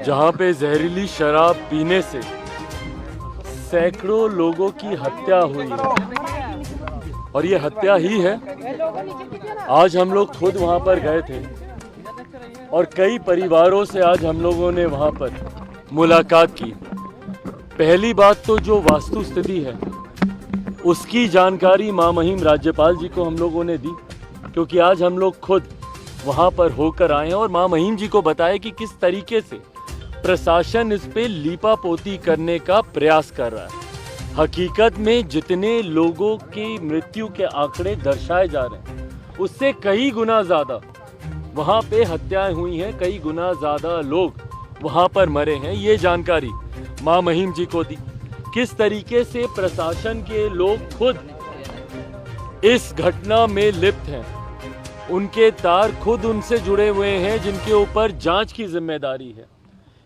जहां पे जहरीली शराब पीने से सैकड़ों लोगों की हत्या हुई है और ये हत्या ही है। आज हम लोग खुद वहां पर गए थे और कई परिवारों से आज हम लोगों ने वहां पर मुलाकात की। पहली बात तो जो वास्तु स्थिति है उसकी जानकारी महामहिम राज्यपाल जी को हम लोगों ने दी, क्योंकि आज हम लोग खुद वहां पर होकर आए हैं और महामहिम जी को बताया कि किस तरीके से प्रशासन इस पे लीपापोती करने का प्रयास कर रहा है। हकीकत में जितने लोगों की मृत्यु के आंकड़े दर्शाए जा रहे हैं उससे कई गुना ज्यादा वहां पे हत्याएं हुई हैं, कई गुना ज्यादा लोग वहां पर मरे हैं। ये जानकारी महामहिम जी को दी। किस तरीके से प्रशासन के लोग खुद इस घटना में लिप्त हैं, उनके तार खुद उनसे जुड़े हुए हैं जिनके ऊपर जांच की जिम्मेदारी है।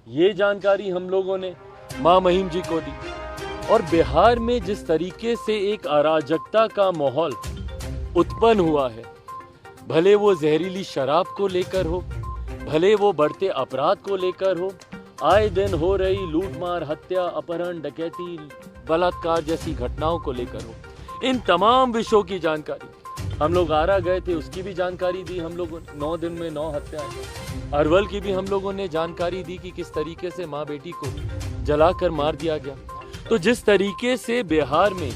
ये जानकारी हम लोगों ने महामहिम जी को दी। और बिहार में जिस तरीके से एक अराजकता का माहौल उत्पन्न हुआ है, भले वो जहरीली शराब को लेकर हो, भले वो बढ़ते अपराध को लेकर हो, आए दिन हो रही लूटमार, हत्या, अपहरण, डकैती, बलात्कार जैसी घटनाओं को लेकर हो, इन तमाम विषयों की जानकारी हम लोग आरा गए थे, उसकी भी जानकारी दी हम लोगों ने। 9 दिन में 9 हत्याएं। अरवल की भी हम लोगों ने जानकारी दी कि किस तरीके से माँ बेटी को जलाकर मार दिया गया। तो जिस तरीके से बिहार में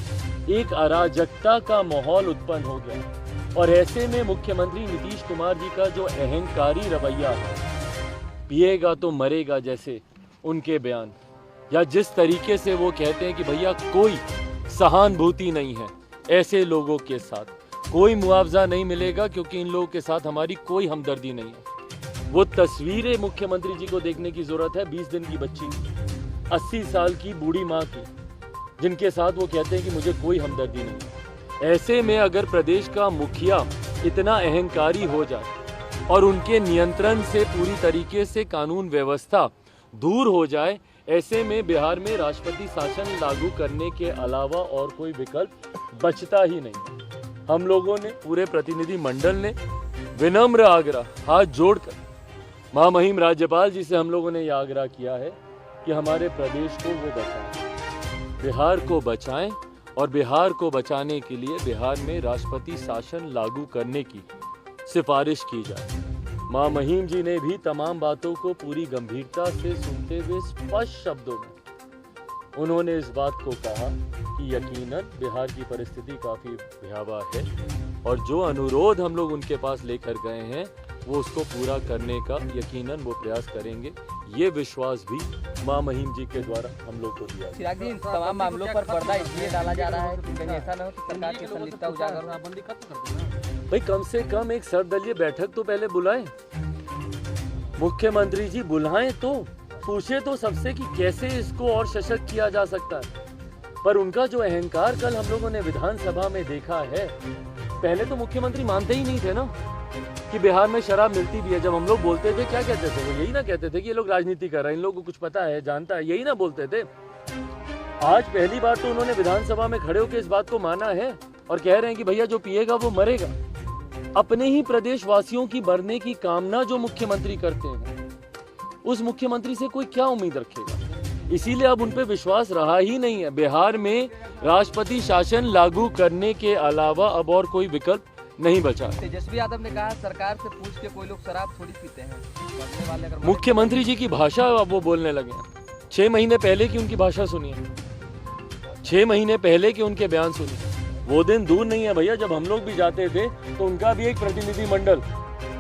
एक अराजकता का माहौल उत्पन्न हो गया और ऐसे में मुख्यमंत्री नीतीश कुमार जी का जो अहंकारी रवैया है, पिएगा तो मरेगा जैसे उनके बयान, या जिस तरीके से वो कहते हैं कि भैया कोई सहानुभूति नहीं है ऐसे लोगों के साथ, कोई मुआवजा नहीं मिलेगा क्योंकि इन लोगों के साथ हमारी कोई हमदर्दी नहीं है। वो तस्वीरें मुख्यमंत्री जी को देखने की जरूरत है। 20 दिन की बच्ची, 80 साल की बूढ़ी माँ की, जिनके साथ वो कहते हैं कि मुझे कोई हमदर्दी नहीं है। ऐसे में अगर प्रदेश का मुखिया इतना अहंकारी हो जाए और उनके नियंत्रण से पूरी तरीके से कानून व्यवस्था दूर हो जाए, ऐसे में बिहार में राष्ट्रपति शासन लागू करने के अलावा और कोई विकल्प बचता ही नहीं। हम लोगों ने, पूरे प्रतिनिधि मंडल ने विनम्र आग्रह हाथ जोड़कर महामहिम राज्यपाल जी से हम लोगों ने यह आग्रह किया है कि हमारे प्रदेश को वो बचाएं, बिहार को बचाएं, और बिहार को बचाने के लिए बिहार में राष्ट्रपति शासन लागू करने की सिफारिश की जाए। महामहिम जी ने भी तमाम बातों को पूरी गंभीरता से सुनते हुए स्पष्ट शब्दों में उन्होंने इस बात को कहा कि यकीनन बिहार की परिस्थिति काफ़ी भयावह है और जो अनुरोध हम लोग उनके पास लेकर गए हैं वो उसको पूरा करने का यकीनन वो प्रयास करेंगे। ये विश्वास भी महामहिम जी के द्वारा हम लोग को दिया। चिराग जी, इन तमाम मामलों पर पर्दा इसलिए डाला जा रहा है कि कहीं ऐसा न हो कि सरकार की संलिप्तता उजागर हो। भाई कम से कम एक सर्वदलीय बैठक तो पहले बुलाएं, मुख्यमंत्री जी बुलाएं, तो पूछे तो सबसे कि कैसे इसको और सशक्त किया जा सकता है। पर उनका जो अहंकार कल हम लोगों ने विधानसभा में देखा है, पहले तो मुख्यमंत्री मानते ही नहीं थे ना कि बिहार में शराब मिलती भी है। जब हम लोग बोलते थे क्या कहते थे, वो यही ना कहते थे कि ये लोग राजनीति कर रहे हैं, इन लोगों को कुछ पता है, जानता है, यही ना बोलते थे। आज पहली बार तो उन्होंने विधानसभा में खड़े होकर इस बात को माना है और कह रहे हैं कि भैया जो पिएगा वो मरेगा। अपने ही प्रदेशवासियों की मरने की कामना जो मुख्यमंत्री करते हैं, उस मुख्यमंत्री से कोई क्या उम्मीद रखेगा। इसीलिए अब उन पे विश्वास रहा ही नहीं है। बिहार में राष्ट्रपति शासन लागू करने के अलावा अब और कोई विकल्प नहीं बचा। तेजस्वी यादव ने कहा सरकार से पूछ के कोई लोग शराब थोड़ी पीते हैं। मुख्यमंत्री जी की भाषा अब वो बोलने लगे हैं। 6 महीने पहले की उनकी भाषा सुनिए, 6 महीने पहले के उनके बयान सुनिए। वो दिन दूर नहीं है भैया जब हम लोग भी जाते थे तो उनका भी एक प्रतिनिधि मंडल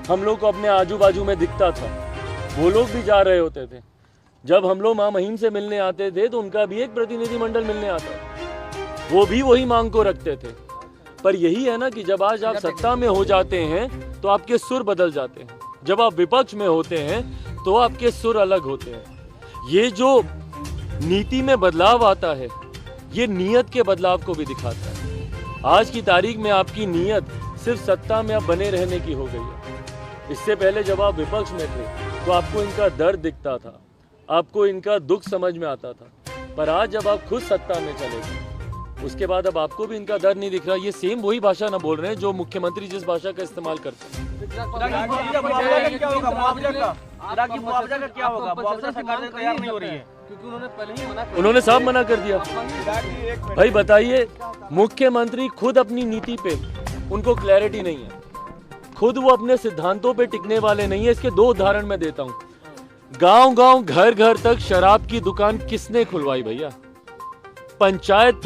हम लोग को अपने आजू बाजू में दिखता था, वो लोग भी जा रहे होते थे। जब हम लोग महामहिम से मिलने आते थे तो उनका भी एक प्रतिनिधि मंडल मिलने आता था, वो भी वही मांग को रखते थे। पर यही है ना कि जब आज आप सत्ता में हो जाते हैं तो आपके सुर बदल जाते हैं, जब आप विपक्ष में होते हैं तो आपके सुर अलग होते हैं। ये जो नीति में बदलाव आता है, ये नीयत के बदलाव को भी दिखाता है। आज की तारीख में आपकी नीयत सिर्फ सत्ता में अब बने रहने की हो गई है। इससे पहले जब आप विपक्ष में थे तो आपको इनका दर्द दिखता था, आपको इनका दुख समझ में आता था। पर आज जब आप खुद सत्ता में चले गए उसके बाद अब आपको भी इनका डर नहीं दिख रहा। ये सेम वही भाषा ना बोल रहे हैं जो मुख्यमंत्री जिस भाषा का इस्तेमाल करते हैं। उन्होंने साफ मना कर दिया। भाई बताइए, मुख्यमंत्री खुद अपनी नीति पे उनको क्लैरिटी नहीं है, खुद वो अपने सिद्धांतों पे टिकने वाले नहीं है। इसके 2 उदाहरण मैं देता हूँ। गांव गांव घर घर तक शराब की दुकान किसने खुलवाई भैया? पंचायत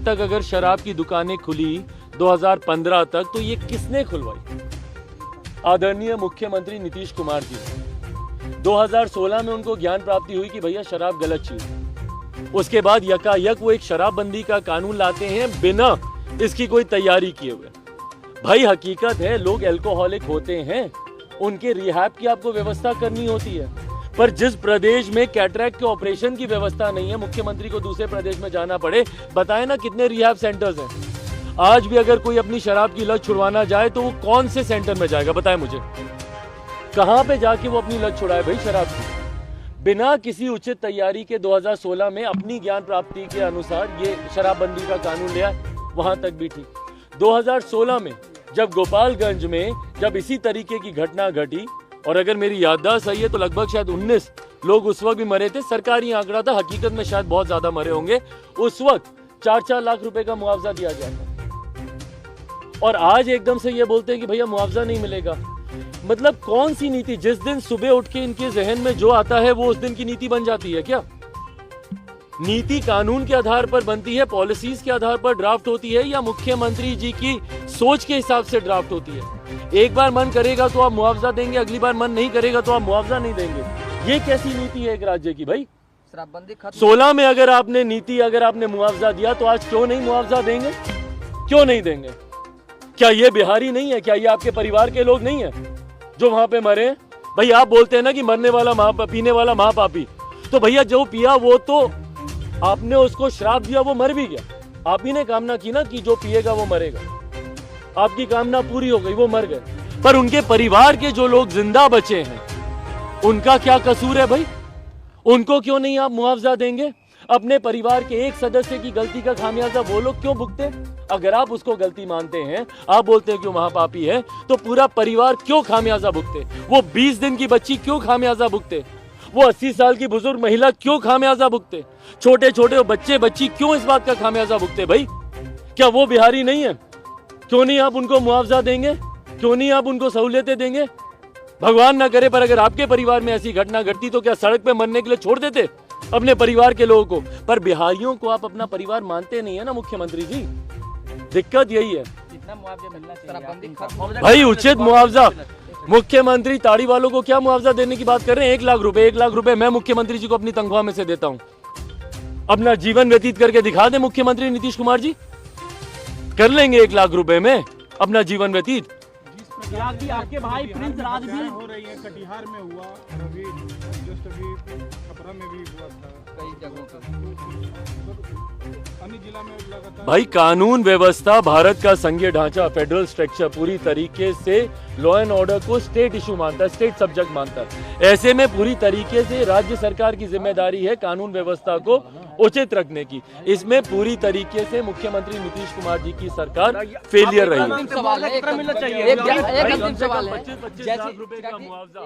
तक अगर शराब की दुकानें खुली 2015 तक, तो ये किसने खुलवाई? आदरणीय मुख्यमंत्री नीतीश कुमार जी। 2016 में उनको ज्ञान प्राप्ति हुई कि भैया शराब गलत चीज। उसके बाद यकायक वो एक शराबबंदी का कानून लाते हैं बिना इसकी कोई तैयारी किए हुए। भाई हकीकत है, लोग अल्कोहलिक होते हैं, उनके रिहैब की आपको व्यवस्था करनी होती है। पर जिस प्रदेश में कैटरैक्ट के ऑपरेशन की व्यवस्था नहीं है, मुख्यमंत्री को दूसरे प्रदेश में जाना पड़े, बताए ना कितने रिहैब सेंटर्स हैं। आज भी अगर कोई अपनी शराब की लत छुड़वाना जाए तो वो कौन से सेंटर में जाएगा? बताए मुझे, कहां पे जाके वो अपनी लत छुड़ाए भाई शराब की? बिना किसी उचित तैयारी के 2016 में अपनी ज्ञान प्राप्ति के अनुसार ये शराबबंदी का कानून लिया, वहां तक भी ठीक। 2016 में जब गोपालगंज में जब इसी तरीके की घटना घटी, और अगर मेरी याददाश्त सही है तो लगभग शायद 19 लोग उस वक्त भी मरे थे। सरकारी आंकड़ा था, हकीकत में शायद बहुत ज्यादा मरे होंगे। उस वक्त 4-4 लाख रुपए का मुआवजा दिया गया था, और आज एकदम से ये बोलते हैं कि भैया मुआवजा नहीं मिलेगा। मतलब कौन सी नीति? जिस दिन सुबह उठ के इनके जहन में जो आता है वो उस दिन की नीति बन जाती है क्या? नीति कानून के आधार पर बनती है, पॉलिसीज के आधार पर ड्राफ्ट होती है, या मुख्यमंत्री जी की सोच के हिसाब से ड्राफ्ट होती है? एक बार मन करेगा तो आप मुआवजा देंगे, अगली बार मन नहीं करेगा तो आप मुआवजा नहीं देंगे। ये कैसी नीति है एक राज्य की भाई? शराबबंदी खत्म। 16 में अगर आपने मुआवजा दिया तो आज क्यों नहीं मुआवजा देंगे? क्यों नहीं देंगे? क्या ये बिहारी नहीं है? क्या ये आपके परिवार के लोग नहीं है जो वहां पे मरे? भाई आप बोलते हैं ना कि मरने वाला पीने वाला महापापी, तो भैया जो पिया वो तो आपने उसको श्राप दिया, वो मर भी गया। आप ही ने कामना की ना कि जो पिएगा वो मरेगा, आपकी कामना पूरी हो गई, वो मर गए। पर उनके परिवार के जो लोग जिंदा बचे हैं, उनका क्या कसूर है भाई? उनको क्यों नहीं आप मुआवजा देंगे? अपने परिवार के एक सदस्य की गलती का खामियाजा वो लोग क्यों भुगते? अगर आप उसको गलती मानते हैं, आप बोलते हैं कि वो महापापी है, तो पूरा परिवार क्यों खामियाजा भुगते? वो 20 दिन की बच्ची क्यों खामियाजा भुगते? वो 80 साल की बुजुर्ग महिला क्यों खामियाजा भुगते? छोटे छोटे बच्चे बच्ची क्यों इस बात का खामियाजा भुगते? भाई क्या वो बिहारी नहीं है? क्यों नहीं आप उनको मुआवजा देंगे? क्यों नहीं आप उनको सहूलियतें देंगे? भगवान ना करे, पर अगर आपके परिवार में ऐसी घटना घटती तो क्या सड़क पे मरने के लिए छोड़ देते अपने परिवार के लोगों को? पर बिहारियों को आप अपना परिवार मानते नहीं है ना मुख्यमंत्री जी, दिक्कत यही है। कितना मुआवजा मिलना चाहिए भाई? उचित मुआवजा। मुख्यमंत्री ताड़ी वालों को क्या मुआवजा देने की बात कर रहे हैं? 1 लाख रुपए, 1 लाख रुपए मैं मुख्यमंत्री जी को अपनी तनख्वाह में से देता हूं। अपना जीवन व्यतीत करके दिखा दे मुख्यमंत्री नीतीश कुमार जी, कर लेंगे 1 लाख रुपए में अपना जीवन व्यतीत। आपके भाई प्रिंस राज भी हो रही है, कटिहार में हुआ, अभी छपरा में भी हुआ था, कई जगहों पर, अन्य जिला में लगातार। भाई कानून व्यवस्था, भारत का संघीय ढांचा, फेडरल स्ट्रक्चर पूरी तरीके से लॉ एंड ऑर्डर को स्टेट इशू मानता है, स्टेट सब्जेक्ट मानता है। ऐसे में पूरी तरीके से राज्य सरकार की जिम्मेदारी है कानून व्यवस्था को उचित रखने की। इसमें पूरी तरीके से मुख्यमंत्री नीतीश कुमार जी की सरकार फेलियर रही है। 25-25 लाख रुपए का मुआवजा